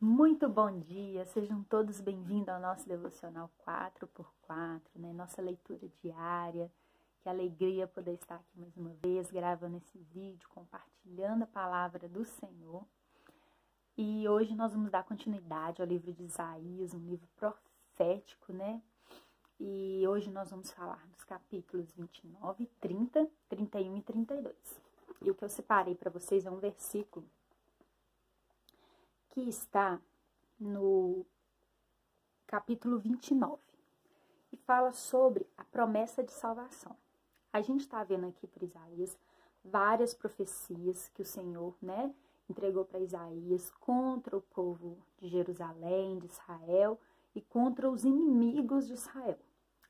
Muito bom dia, sejam todos bem-vindos ao nosso devocional 4x4, né? Nossa leitura diária. Que alegria poder estar aqui mais uma vez, gravando esse vídeo, compartilhando a palavra do Senhor. E hoje nós vamos dar continuidade ao livro de Isaías, um livro profético, né? E hoje nós vamos falar dos capítulos 29, 30, 31 e 32. E o que eu separei para vocês é um versículo que está no capítulo 29 e fala sobre a promessa de salvação. A gente está vendo aqui por Isaías várias profecias que o Senhor, né, entregou para Isaías contra o povo de Jerusalém, de Israel e contra os inimigos de Israel.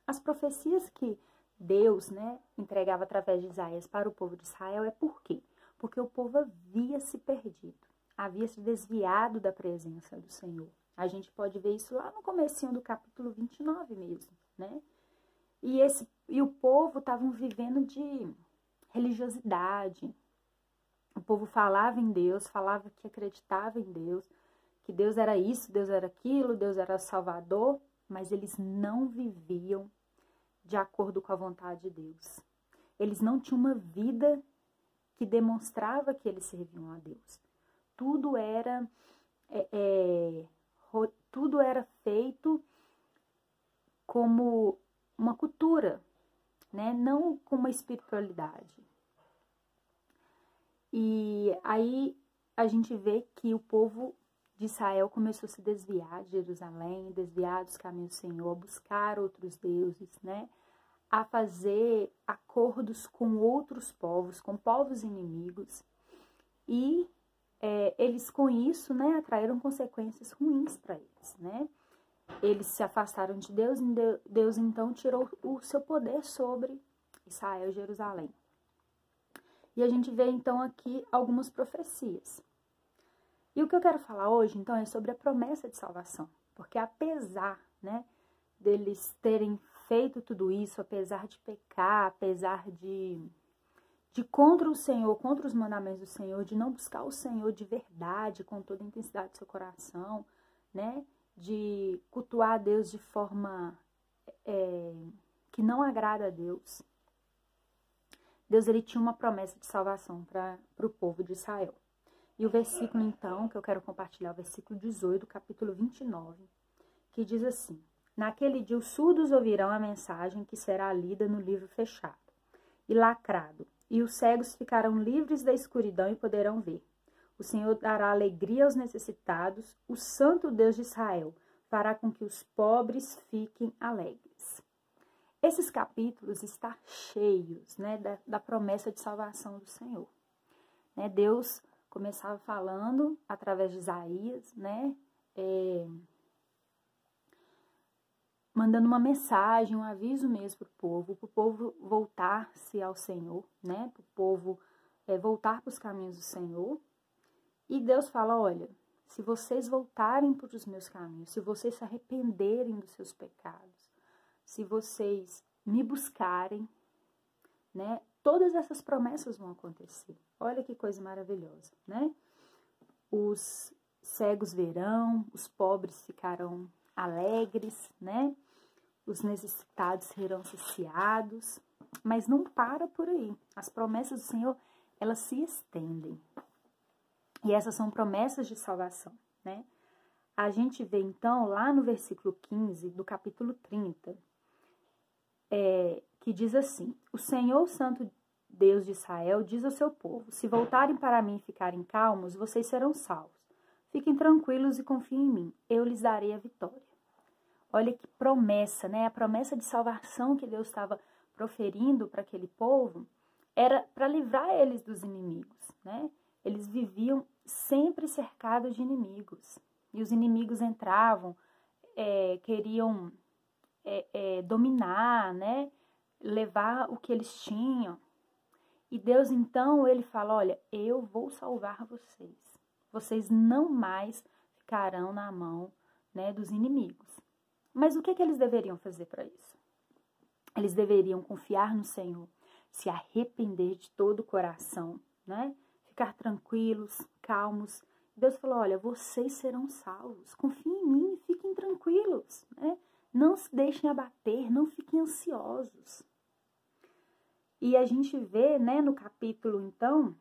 As profecias que Deus, né, entregava através de Isaías para o povo de Israel é por quê? Porque o povo havia se perdido. Havia se desviado da presença do Senhor. A gente pode ver isso lá no comecinho do capítulo 29 mesmo, né? E o povo estava vivendo de religiosidade. O povo falava em Deus, falava que acreditava em Deus, que Deus era isso, Deus era aquilo, Deus era o Salvador, mas eles não viviam de acordo com a vontade de Deus. Eles não tinham uma vida que demonstrava que eles serviam a Deus. Tudo era feito como uma cultura, né? Não com uma espiritualidade. E aí a gente vê que o povo de Israel começou a se desviar de Jerusalém, desviar dos caminhos do Senhor, a buscar outros deuses, né? A fazer acordos com outros povos, com povos inimigos. E eles com isso, né, atraíram consequências ruins para eles, né? Eles se afastaram de Deus e Deus então tirou o seu poder sobre Israel e Jerusalém. E a gente vê então aqui algumas profecias. E o que eu quero falar hoje então é sobre a promessa de salvação, porque apesar, né, deles terem feito tudo isso, apesar de pecar, apesar de contra o Senhor, contra os mandamentos do Senhor, de não buscar o Senhor de verdade, com toda a intensidade do seu coração, né? De cultuar a Deus de forma que não agrada a Deus. Deus, ele tinha uma promessa de salvação para o povo de Israel. E o versículo, então, que eu quero compartilhar, o versículo 18, do capítulo 29, que diz assim: Naquele dia os surdos ouvirão a mensagem que será lida no livro fechado e lacrado, e os cegos ficarão livres da escuridão e poderão ver. O Senhor dará alegria aos necessitados, o Santo Deus de Israel fará com que os pobres fiquem alegres. Esses capítulos estão cheios, né, da promessa de salvação do Senhor. Né, Deus começava falando através de Isaías, né, mandando uma mensagem, um aviso mesmo para o povo voltar-se ao Senhor, né? Para o povo voltar para os caminhos do Senhor. E Deus fala, olha, se vocês voltarem para os meus caminhos, se vocês se arrependerem dos seus pecados, se vocês me buscarem, né? Todas essas promessas vão acontecer. Olha que coisa maravilhosa, né? Os cegos verão, os pobres ficarão alegres, né? Os necessitados serão saciados, mas não para por aí. As promessas do Senhor, elas se estendem. E essas são promessas de salvação, né? A gente vê então lá no versículo 15 do capítulo 30, que diz assim: O Senhor Santo Deus de Israel diz ao seu povo: se voltarem para mim e ficarem calmos, vocês serão salvos. Fiquem tranquilos e confiem em mim, eu lhes darei a vitória. Olha que promessa, né? A promessa de salvação que Deus estava proferindo para aquele povo era para livrar eles dos inimigos, né? Eles viviam sempre cercados de inimigos. E os inimigos entravam, queriam dominar, né? Levar o que eles tinham. E Deus, então, ele fala, olha, eu vou salvar vocês. Vocês não mais ficarão na mão, né, dos inimigos. Mas o que eles deveriam fazer para isso? Eles deveriam confiar no Senhor, se arrepender de todo o coração, né? Ficar tranquilos, calmos Deus falou, olha, vocês serão salvos, confiem em mim, fiquem tranquilos, né? Não se deixem abater, não fiquem ansiosos. E a gente vê, né, no capítulo, então,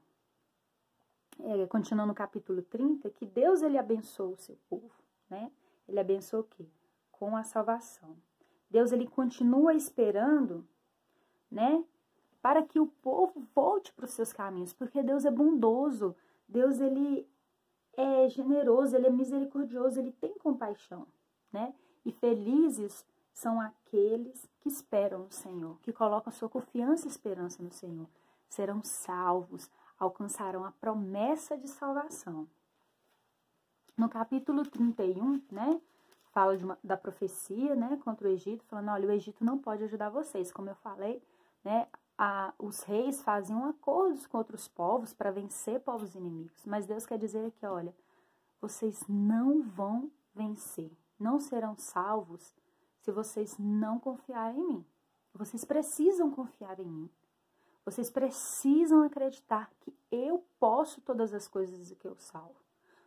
continuando no capítulo 30, que Deus, ele abençoou o seu povo, né? Ele abençoou o quê? Com a salvação. Deus, ele continua esperando, né, para que o povo volte para os seus caminhos, porque Deus é bondoso, Deus, ele é generoso, ele é misericordioso, ele tem compaixão, né? E felizes são aqueles que esperam no Senhor, que colocam sua confiança e esperança no Senhor. Serão salvos, alcançarão a promessa de salvação. No capítulo 31, né, fala da profecia, né, contra o Egito, falando, olha, o Egito não pode ajudar vocês. Como eu falei, né, os reis faziam acordos com outros povos para vencer povos inimigos. Mas Deus quer dizer aqui, olha, vocês não vão vencer, não serão salvos se vocês não confiarem em mim. Vocês precisam confiar em mim. Vocês precisam acreditar que eu posso todas as coisas e que eu salvo.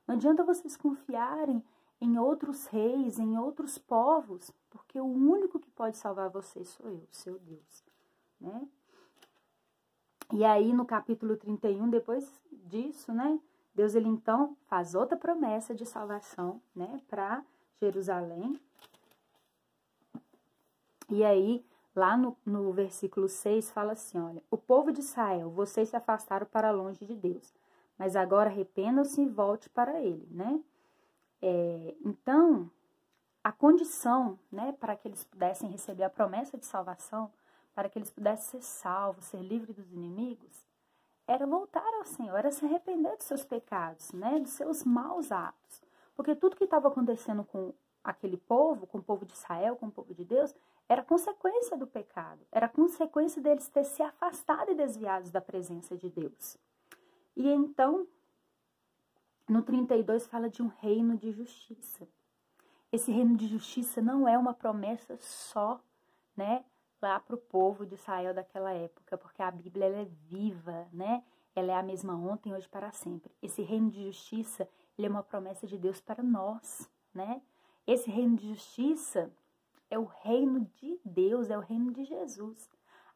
Não adianta vocês confiarem em outros reis, em outros povos, porque o único que pode salvar vocês sou eu, seu Deus, né? E aí no capítulo 31, depois disso, né, Deus, ele então faz outra promessa de salvação, né, para Jerusalém. E aí, lá no versículo 6, fala assim, olha, o povo de Israel, vocês se afastaram para longe de Deus, mas agora arrependam-se e volte para ele, né? Então, a condição, né, para que eles pudessem receber a promessa de salvação, para que eles pudessem ser salvos, ser livres dos inimigos, era voltar ao Senhor, era se arrepender dos seus pecados, né, dos seus maus atos. Porque tudo que estava acontecendo com aquele povo, com o povo de Israel, com o povo de Deus, era consequência do pecado, era consequência deles ter se afastado e desviados da presença de Deus. E então, no 32 fala de um reino de justiça. Esse reino de justiça não é uma promessa só, né, lá para o povo de Israel daquela época, porque a Bíblia ela é viva, né? Ela é a mesma ontem, hoje, para sempre. Esse reino de justiça, ele é uma promessa de Deus para nós, né? Esse reino de justiça é o reino de Deus, é o reino de Jesus.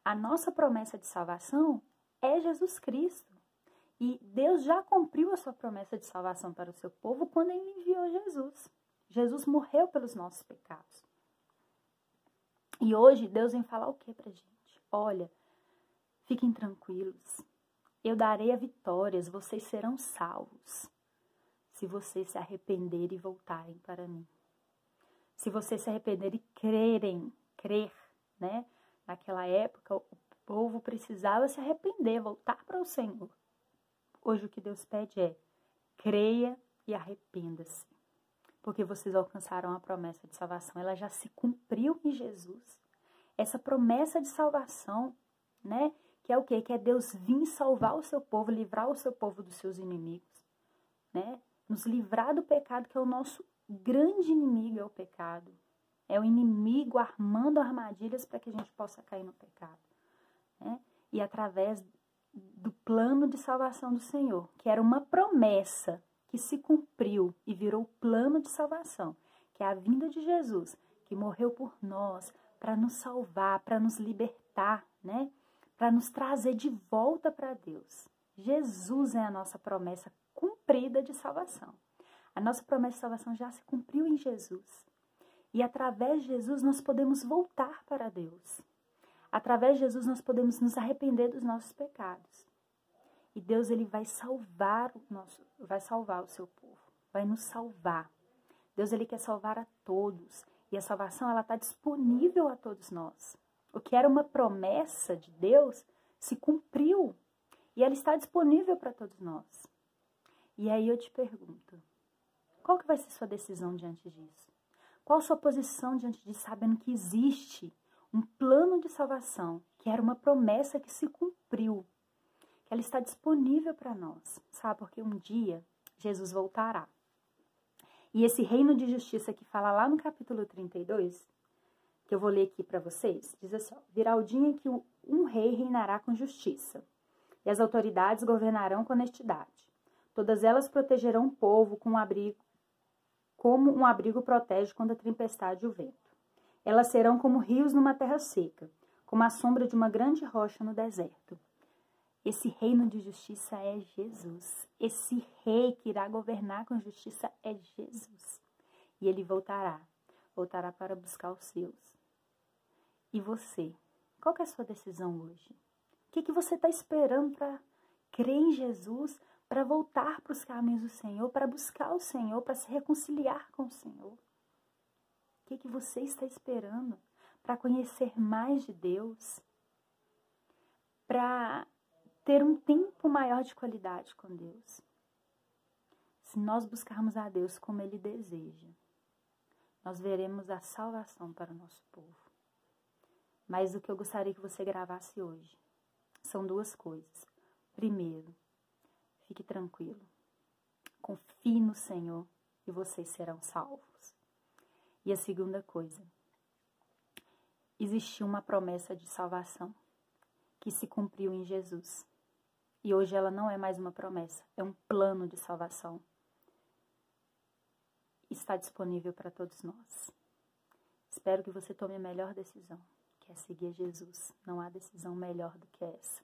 A nossa promessa de salvação é Jesus Cristo. E Deus já cumpriu a sua promessa de salvação para o seu povo quando ele enviou Jesus. Jesus morreu pelos nossos pecados. E hoje Deus vem falar o que pra gente? Olha, fiquem tranquilos. Eu darei a vitórias, vocês serão salvos. Se vocês se arrependerem e voltarem para mim. Se vocês se arrependerem e crer, né? Naquela época, o povo precisava se arrepender, voltar para o Senhor. Hoje o que Deus pede é, creia e arrependa-se. Porque vocês alcançaram a promessa de salvação. Ela já se cumpriu em Jesus. Essa promessa de salvação, né? Que é o quê? Que é Deus vir salvar o seu povo, livrar o seu povo dos seus inimigos, né? Nos livrar do pecado, que é o nosso grande inimigo, é o pecado. É o inimigo armando armadilhas para que a gente possa cair no pecado, né? E através do plano de salvação do Senhor, que era uma promessa que se cumpriu e virou plano de salvação, que é a vinda de Jesus, que morreu por nós para nos salvar, para nos libertar, né? Para nos trazer de volta para Deus. Jesus é a nossa promessa cumprida de salvação. A nossa promessa de salvação já se cumpriu em Jesus. E através de Jesus nós podemos voltar para Deus. Através de Jesus nós podemos nos arrepender dos nossos pecados. E Deus, ele vai salvar o seu povo, vai nos salvar. Deus, ele quer salvar a todos. E a salvação, ela está disponível a todos nós. O que era uma promessa de Deus se cumpriu. E ela está disponível para todos nós. E aí eu te pergunto, qual que vai ser sua decisão diante disso? Qual a sua posição diante disso, sabendo que existe um plano de salvação, que era uma promessa que se cumpriu, que ela está disponível para nós, sabe? Porque um dia Jesus voltará. E esse reino de justiça que fala lá no capítulo 32, que eu vou ler aqui para vocês, diz assim, ó, virá o dia em que um rei reinará com justiça, e as autoridades governarão com honestidade. Todas elas protegerão o povo como um abrigo protege contra a tempestade e o vento. Elas serão como rios numa terra seca, como a sombra de uma grande rocha no deserto. Esse reino de justiça é Jesus. Esse rei que irá governar com justiça é Jesus. E ele voltará para buscar os seus. E você? Qual que é a sua decisão hoje? O que você está esperando para crer em Jesus, para voltar para os caminhos do Senhor, para buscar o Senhor, para se reconciliar com o Senhor? O que você está esperando para conhecer mais de Deus? Para ter um tempo maior de qualidade com Deus? Se nós buscarmos a Deus como Ele deseja, nós veremos a salvação para o nosso povo. Mas o que eu gostaria que você gravasse hoje são duas coisas. Primeiro, fique tranquilo. Confie no Senhor e vocês serão salvos. E a segunda coisa, existiu uma promessa de salvação que se cumpriu em Jesus. E hoje ela não é mais uma promessa, é um plano de salvação. Está disponível para todos nós. Espero que você tome a melhor decisão, que é seguir a Jesus. Não há decisão melhor do que essa.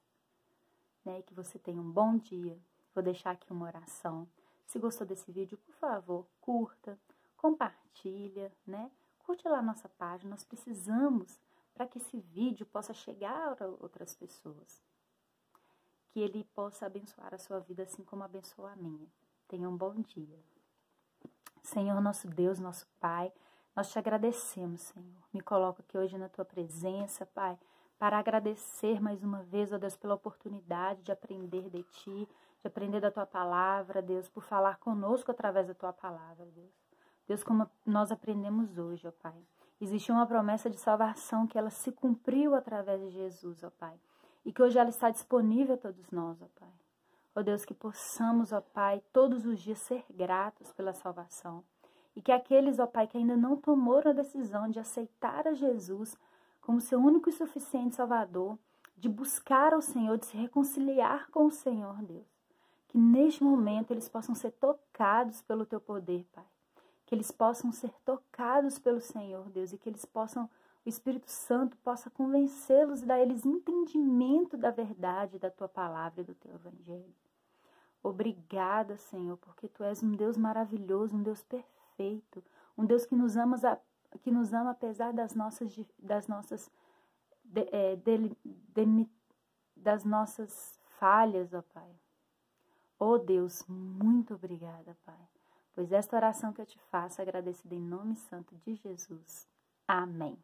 E que você tenha um bom dia. Vou deixar aqui uma oração. Se gostou desse vídeo, por favor, curta, compartilha, Curte lá a nossa página. Nós precisamos para que esse vídeo possa chegar a outras pessoas. Que ele possa abençoar a sua vida assim como abençoou a minha. Tenha um bom dia. Senhor, nosso Deus, nosso Pai, nós te agradecemos, Senhor. Me coloco aqui hoje na tua presença, Pai, para agradecer mais uma vez, ó Deus, pela oportunidade de aprender de ti, de aprender da tua palavra, Deus, por falar conosco através da tua palavra, Deus. Deus, como nós aprendemos hoje, ó Pai, existe uma promessa de salvação que ela se cumpriu através de Jesus, ó Pai, e que hoje ela está disponível a todos nós, ó Pai. Ó Deus, que possamos, ó Pai, todos os dias ser gratos pela salvação. E que aqueles, ó Pai, que ainda não tomaram a decisão de aceitar a Jesus como seu único e suficiente Salvador, de buscar ao Senhor, de se reconciliar com o Senhor, Deus. Que neste momento eles possam ser tocados pelo teu poder, Pai. Que eles possam ser tocados pelo Senhor, Deus, e que eles possam, o Espírito Santo possa convencê-los e dar a eles entendimento da verdade da tua palavra e do teu evangelho. Obrigada, Senhor, porque tu és um Deus maravilhoso, um Deus perfeito, um Deus que nos ama apesar das nossas falhas, ó Pai. Ó Deus, muito obrigada, Pai, pois esta oração que eu te faço, agradecida em nome santo de Jesus. Amém.